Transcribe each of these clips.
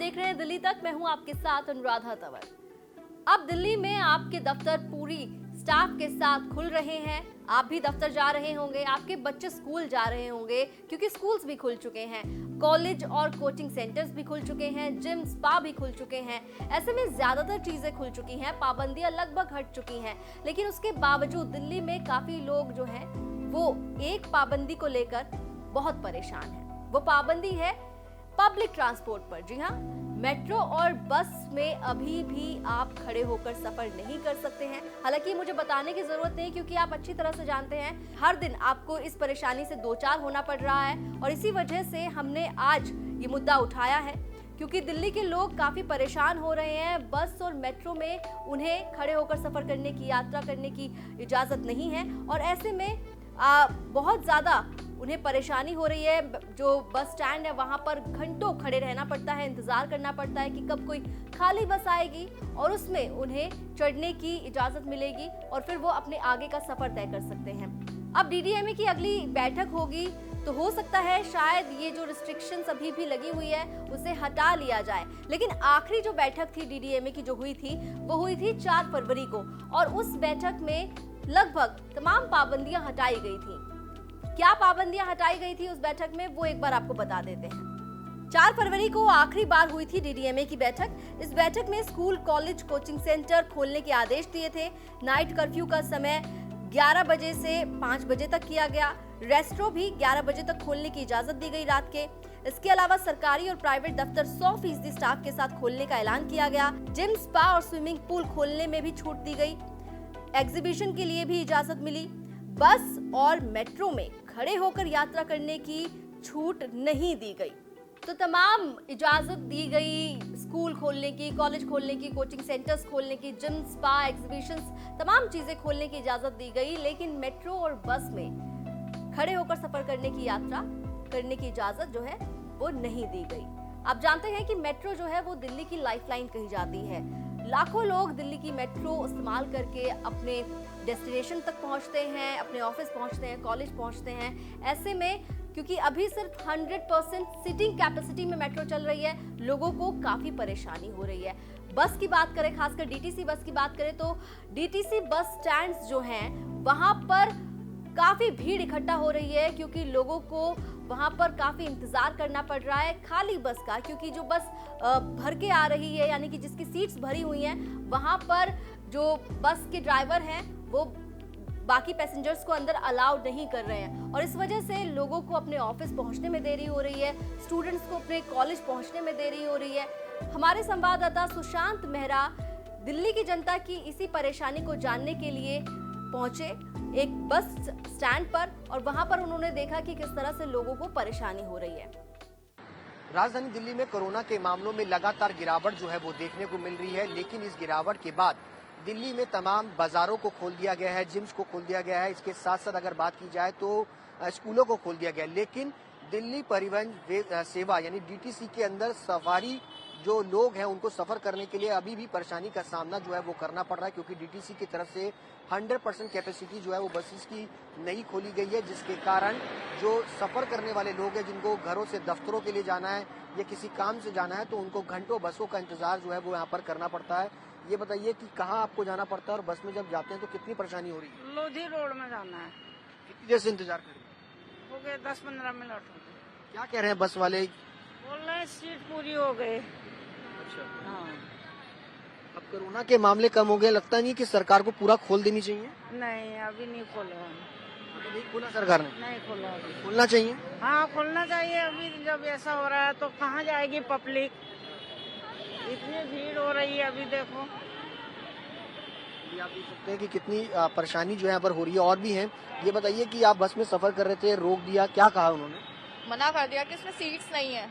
देख रहे हैं दिल्ली तक। मैं हूं आपके साथ अनुराधा तंवर। अब दिल्ली में आपके दफ्तर पूरी स्टाफ के साथ खुल रहे हैं। आप भी दफ्तर जा रहे होंगे, आपके बच्चे स्कूल जा रहे होंगे क्योंकि स्कूल्स भी खुल चुके हैं, कॉलेज और कोचिंग सेंटर्स भी खुल चुके हैं, जिम स्पा भी खुल चुके हैं। ऐसे में ज्यादातर चीजें खुल चुकी हैं, पाबंदियां लगभग हट चुकी हैं। लेकिन उसके बावजूद दिल्ली में काफी लोग जो हैं वो एक पाबंदी को लेकर बहुत परेशान हैं। वो पाबंदी है पब्लिक ट्रांसपोर्ट पर। जी हाँ, मेट्रो और बस में अभी भी आप खड़े होकर सफर नहीं कर सकते हैं। हालांकि मुझे बताने की जरूरत नहीं, क्योंकि आप अच्छी तरह से जानते हैं हर दिन आपको इस परेशानी से दो चार होना पड़ रहा है। और इसी वजह से हमने आज ये मुद्दा उठाया है, क्योंकि दिल्ली के लोग काफी परेशान हो रहे हैं। बस और मेट्रो में उन्हें खड़े होकर सफर करने की, यात्रा करने की इजाजत नहीं है। और ऐसे में बहुत ज्यादा उन्हें परेशानी हो रही है। जो बस स्टैंड है वहां पर घंटों खड़े रहना पड़ता है, इंतजार करना पड़ता है कि कब कोई खाली बस आएगी और उसमें उन्हें चढ़ने की इजाजत मिलेगी और फिर वो अपने आगे का सफर तय कर सकते हैं। अब डीडीएमए की अगली बैठक होगी तो हो सकता है शायद ये जो रिस्ट्रिक्शंस अभी भी लगी हुई है उसे हटा लिया जाए। लेकिन आखिरी जो बैठक थी डीडीएमए की जो हुई थी वो हुई थी 4 फरवरी को, और उस बैठक में लगभग तमाम पाबंदियां हटाई गई थी। क्या पाबंदियां हटाई गई थी उस बैठक में, वो एक बार आपको बता देते हैं। 4 फरवरी को आखिरी बार हुई थी डीडीएमए की बैठक। इस बैठक में स्कूल, कॉलेज, कोचिंग सेंटर खोलने के आदेश दिए थे। नाइट कर्फ्यू का समय 11 बजे से 5 बजे तक किया गया। रेस्टोरेंट भी 11 बजे तक खोलने की इजाजत दी गई रात के। इसके अलावा सरकारी और प्राइवेट दफ्तर 100% स्टाफ के साथ खोलने का ऐलान किया गया। जिम, स्पा और स्विमिंग पूल खोलने में भी छूट दी गई। एग्जीबिशन के लिए भी इजाजत मिली। बस और मेट्रो में खड़े होकर यात्रा करने की छूट नहीं दी गई। तो तमाम इजाजत दी गई, स्कूल खोलने की, कॉलेज खोलने की, कोचिंग सेंटर्स खोलने की, जिम, स्पा, एग्जीबिशंस, तमाम चीजें खोलने की इजाजत दी गई। लेकिन मेट्रो और बस में खड़े होकर सफर करने की, यात्रा करने की इजाजत जो है वो नहीं दी गई। आप जानते हैं कि मेट्रो जो है वो दिल्ली की लाइफलाइन कही जाती है। लाखों लोग दिल्ली की मेट्रो इस्तेमाल करके अपने डेस्टिनेशन तक पहुंचते हैं, अपने ऑफिस पहुंचते हैं, कॉलेज पहुंचते हैं। ऐसे में क्योंकि अभी सिर्फ 100% सीटिंग कैपेसिटी में मेट्रो चल रही है, लोगों को काफी परेशानी हो रही है। बस की बात करें, खासकर डीटीसी बस की बात करें तो डीटीसी बस स्टैंड्स जो हैं वहां पर काफी भीड़ इकट्ठा हो रही है, क्योंकि लोगों को वहां पर काफी इंतजार करना पड़ रहा है खाली बस का। क्योंकि जो बस भर के आ रही है, यानी कि जिसकी सीट्स भरी हुई हैं, वहां पर जो बस के ड्राइवर हैं वो बाकी पैसेंजर्स को अंदर अलाउड नहीं कर रहे हैं। और इस वजह से लोगों को अपने ऑफिस पहुंचने में देरी हो रही है, स्टूडेंट्स को अपने कॉलेज पहुंचने में देरी हो रही है। हमारे संवाददाता सुशांत मेहरा दिल्ली की जनता की इसी परेशानी को जानने के लिए पहुंचे एक बस स्टैंड पर, और वहां पर उन्होंने देखा कि किस तरह से लोगों को परेशानी हो रही है। राजधानी दिल्ली में कोरोना के मामलों में लगातार गिरावट जो है वो देखने को मिल रही है, लेकिन इस गिरावट के बाद दिल्ली में तमाम बाजारों को खोल दिया गया है, जिम्स को खोल दिया गया है। इसके साथ साथ अगर बात की जाए तो स्कूलों को खोल दिया गया है। लेकिन दिल्ली परिवहन सेवा यानी डीटीसी के अंदर सवारी जो लोग हैं उनको सफर करने के लिए अभी भी परेशानी का सामना जो है वो करना पड़ रहा है, क्योंकि डीटीसी की तरफ से 100% कैपेसिटी जो है वो बसेस की नहीं खोली गई है, जिसके कारण जो सफर करने वाले लोग हैं जिनको घरों से दफ्तरों के लिए जाना है या किसी काम से जाना है तो उनको घंटों बसों का इंतजार जो है वो यहाँ पर करना पड़ता है। ये बताइए कि कहाँ आपको जाना पड़ता है और बस में जब जाते हैं तो कितनी परेशानी हो रही है? लोधी रोड में जाना है। कितनी देर से इंतजार कर रहे हैं? हो गए 10-15 मिनट हो गए। क्या कह रहे हैं बस वाले? बोल रहे हैं सीट पूरी हो गई। अच्छा, हाँ। अब कोरोना के मामले कम हो गए, लगता नहीं कि सरकार को पूरा खोल देनी चाहिए? नहीं, अभी नहीं खोला। अभी नहीं खोला सरकार ने? नहीं खोला अभी। खोलना चाहिए। हाँ, खोलना चाहिए। अभी जब ऐसा हो रहा है तो कहाँ जाएगी पब्लिक? इतनी भीड़ हो रही है अभी देखो। अभी आप देख सकते हैं कि कितनी परेशानी जो है यहाँ पर हो रही है। और भी हैं, ये बताइए कि आप बस में सफर कर रहे थे, रोक दिया, क्या कहा उन्होंने? मना कर दिया कि इसमें सीट्स नहीं है।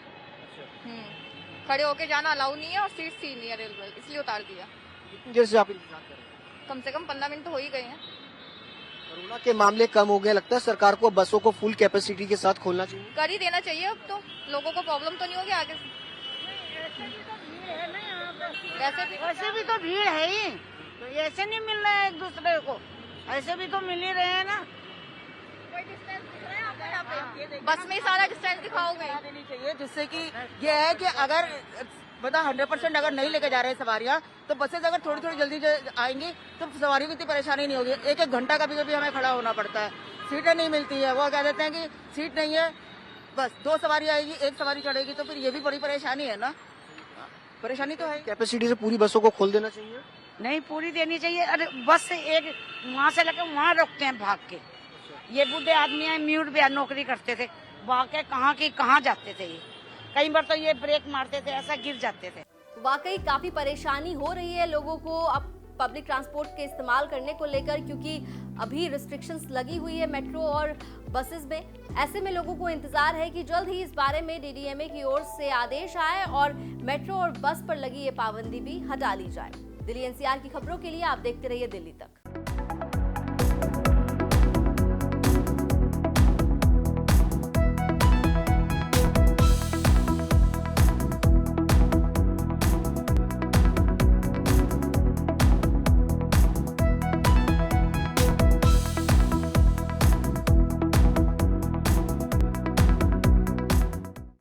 खड़े होके जाना अलाउ नहीं है और सीट्स ही नहीं है रेलवे, इसलिए उतार दिया। कितनी देर से आप इंतजार कर रहे हैं? कम से कम 15 मिनट तो हो ही गए हैं। कोरोना के मामले कम हो गए, लगता है सरकार को बसों को फुल कैपेसिटी के साथ खोलना चाहिए। कर ही देना चाहिए, अब तो लोगों को प्रॉब्लम तो नहीं होगी आगे से। वैसे भी तो भीड़ है ही, तो ऐसे नहीं मिल रहा है एक दूसरे को, ऐसे भी तो मिल ही रहे हैं ना। कोई डिस्टेंस दिख रहा है आपको यहाँ पे? बस में ही सारा डिस्टेंस दिखाओगे। देनी चाहिए, जिससे कि ये है कि अगर बता 100% अगर नहीं लेके जा रहे हैं सवारियां, तो बसेज अगर थोड़ी थोड़ी जल्दी आएंगी तो सवारियों की इतनी परेशानी नहीं होगी। एक घंटा कभी कभी हमें खड़ा होना पड़ता है, सीटें नहीं मिलती है। वो कह देते हैं कि सीट नहीं है, बस 2 सवारी आएगी, 1 सवारी चढ़ेगी, तो फिर ये भी बड़ी परेशानी है ना। परेशानी तो है। कैपेसिटी से पूरी बसों को खोल देना चाहिए। नहीं पूरी देनी चाहिए। अरे बस से एक वहाँ से लेकर वहाँ रोकते हैं भाग के। ये बूढ़े आदमी हैं, म्यूट पे नौकरी करते थे, भाग के कहाँ की कहाँ जाते थे। ये कई बार तो ये ब्रेक मारते थे, ऐसा गिर जाते थे। वाकई काफी परेशानी हो रही है लोगों को अब पब्लिक ट्रांसपोर्ट के इस्तेमाल करने को लेकर, क्योंकि अभी रिस्ट्रिक्शंस लगी हुई है मेट्रो और बसेस में। ऐसे में लोगों को इंतजार है कि जल्द ही इस बारे में डीडीएमए की ओर से आदेश आए और मेट्रो और बस पर लगी ये पाबंदी भी हटा ली जाए। दिल्ली एनसीआर की खबरों के लिए आप देखते रहिए दिल्ली तक।